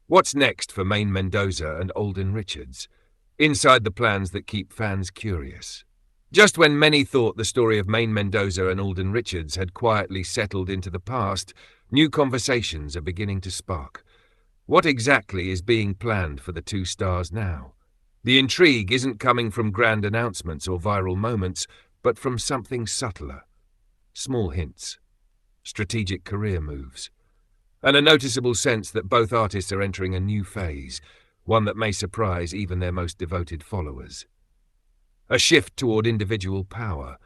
What's next for Maine Mendoza and Alden Richards? Inside the plans that keep fans curious. Just when many thought the story of Maine Mendoza and Alden Richards had quietly settled into the past, new conversations are beginning to spark. What exactly is being planned for the two stars now? The intrigue isn't coming from grand announcements or viral moments, but from something subtler. Small hints, strategic career moves, and a noticeable sense that both artists are entering a new phase, one that may surprise even their most devoted followers. A shift toward individual power.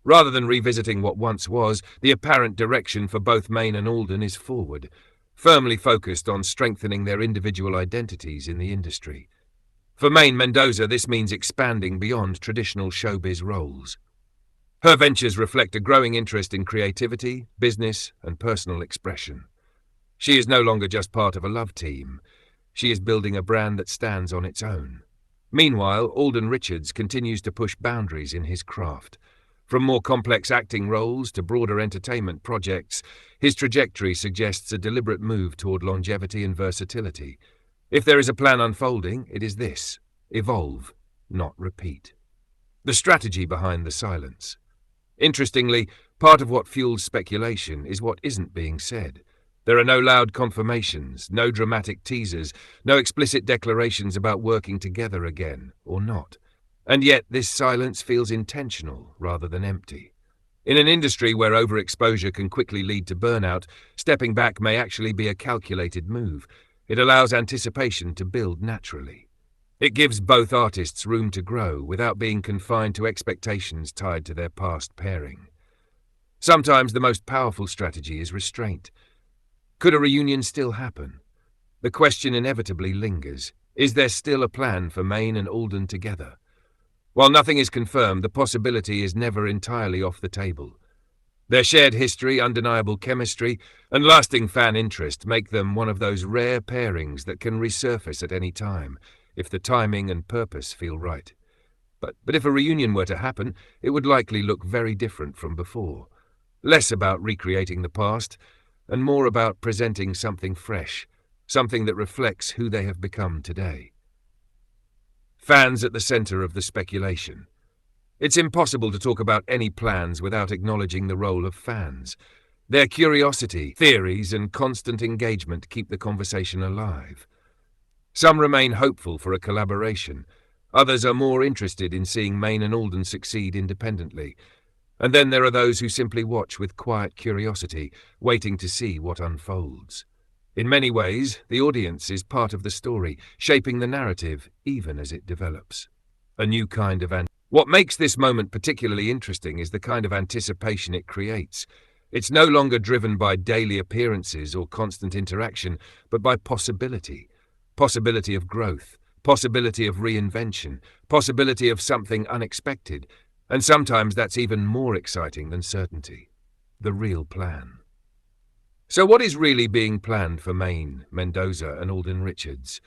Rather than revisiting what once was, the apparent direction for both Maine and Alden is forward, firmly focused on strengthening their individual identities in the industry. For Maine Mendoza, this means expanding beyond traditional showbiz roles. Her ventures reflect a growing interest in creativity, business, and personal expression. She is no longer just part of a love team. She is building a brand that stands on its own. Meanwhile, Alden Richards continues to push boundaries in his craft. From more complex acting roles to broader entertainment projects, his trajectory suggests a deliberate move toward longevity and versatility. If there is a plan unfolding, it is this: evolve, not repeat. The strategy behind the silence. Interestingly, part of what fuels speculation is what isn't being said. There are no loud confirmations, no dramatic teasers, no explicit declarations about working together again, or not. And yet this silence feels intentional rather than empty. In an industry where overexposure can quickly lead to burnout, stepping back may actually be a calculated move. It allows anticipation to build naturally. It gives both artists room to grow without being confined to expectations tied to their past pairing. Sometimes the most powerful strategy is restraint. Could a reunion still happen? The question inevitably lingers. Is there still a plan for Maine and Alden together? While nothing is confirmed, the possibility is never entirely off the table. Their shared history, undeniable chemistry, and lasting fan interest make them one of those rare pairings that can resurface at any time, if the timing and purpose feel right. But if a reunion were to happen, it would likely look very different from before. Less about recreating the past, and more about presenting something fresh, something that reflects who they have become today. Fans at the center of the speculation. It's impossible to talk about any plans without acknowledging the role of fans. Their curiosity, theories, and constant engagement keep the conversation alive. Some remain hopeful for a collaboration. Others are more interested in seeing Maine and Alden succeed independently. And then there are those who simply watch with quiet curiosity, waiting to see what unfolds. In many ways, the audience is part of the story, shaping the narrative even as it develops. A new kind of What makes this moment particularly interesting is the kind of anticipation it creates. It's no longer driven by daily appearances or constant interaction, but by possibility. Possibility of growth, possibility of reinvention, possibility of something unexpected. And sometimes that's even more exciting than certainty. The real plan. So what is really being planned for Maine, Mendoza, and Alden Richards?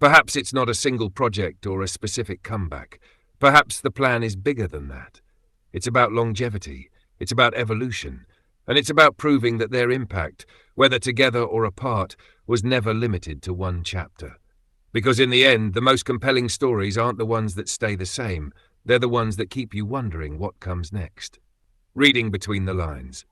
Perhaps it's not a single project or a specific comeback. Perhaps the plan is bigger than that. It's about longevity, it's about evolution, and it's about proving that their impact, whether together or apart, was never limited to one chapter. Because in the end, the most compelling stories aren't the ones that stay the same. They're the ones that keep you wondering what comes next. Reading between the lines.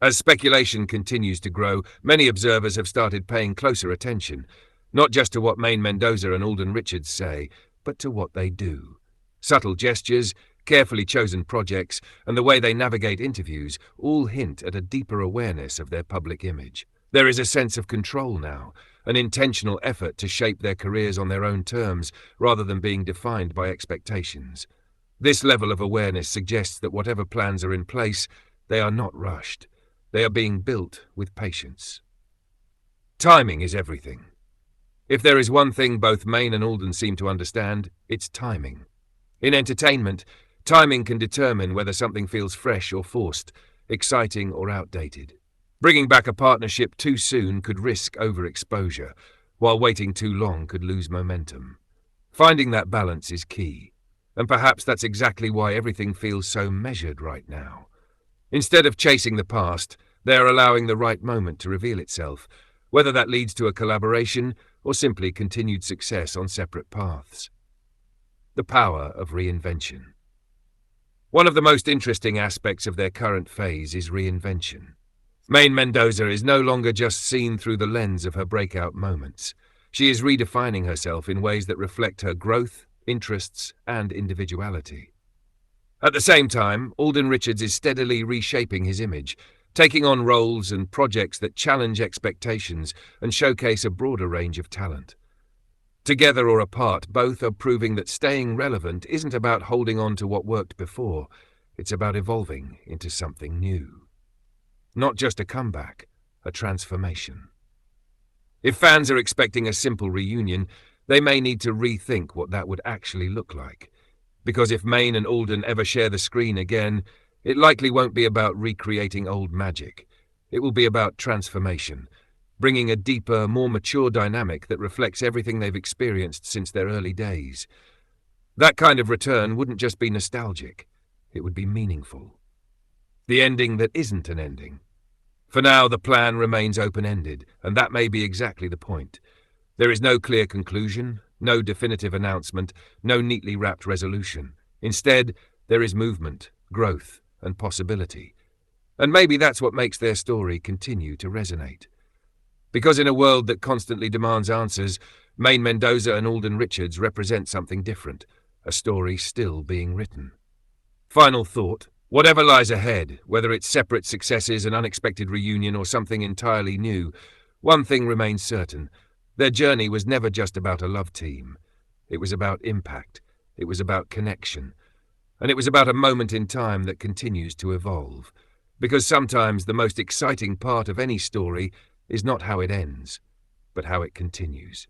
As speculation continues to grow, many observers have started paying closer attention, not just to what Maine Mendoza and Alden Richards say, but to what they do. Subtle gestures, carefully chosen projects, and the way they navigate interviews all hint at a deeper awareness of their public image. There is a sense of control now, an intentional effort to shape their careers on their own terms rather than being defined by expectations. This level of awareness suggests that whatever plans are in place, they are not rushed. They are being built with patience. Timing is everything. If there is one thing both Maine and Alden seem to understand, it's timing. In entertainment, timing can determine whether something feels fresh or forced, exciting or outdated. Bringing back a partnership too soon could risk overexposure, while waiting too long could lose momentum. Finding that balance is key, and perhaps that's exactly why everything feels so measured right now. Instead of chasing the past, they are allowing the right moment to reveal itself, whether that leads to a collaboration or simply continued success on separate paths. The power of reinvention. One of the most interesting aspects of their current phase is reinvention. Maine Mendoza is no longer just seen through the lens of her breakout moments. She is redefining herself in ways that reflect her growth, interests, and individuality. At the same time, Alden Richards is steadily reshaping his image, taking on roles and projects that challenge expectations and showcase a broader range of talent. Together or apart, both are proving that staying relevant isn't about holding on to what worked before, it's about evolving into something new. Not just a comeback, a transformation. If fans are expecting a simple reunion, they may need to rethink what that would actually look like. Because if Maine and Alden ever share the screen again, it likely won't be about recreating old magic. It will be about transformation, bringing a deeper, more mature dynamic that reflects everything they've experienced since their early days. That kind of return wouldn't just be nostalgic, it would be meaningful. The ending that isn't an ending. For now, the plan remains open-ended, and that may be exactly the point. There is no clear conclusion, no definitive announcement, no neatly wrapped resolution. Instead, there is movement, growth, and possibility. And maybe that's what makes their story continue to resonate. Because in a world that constantly demands answers, Maine Mendoza and Alden Richards represent something different, a story still being written. Final thought, whatever lies ahead, whether it's separate successes, an unexpected reunion, or something entirely new, one thing remains certain. Their journey was never just about a love team. It was about impact, it was about connection, and it was about a moment in time that continues to evolve. Because sometimes the most exciting part of any story is not how it ends, but how it continues.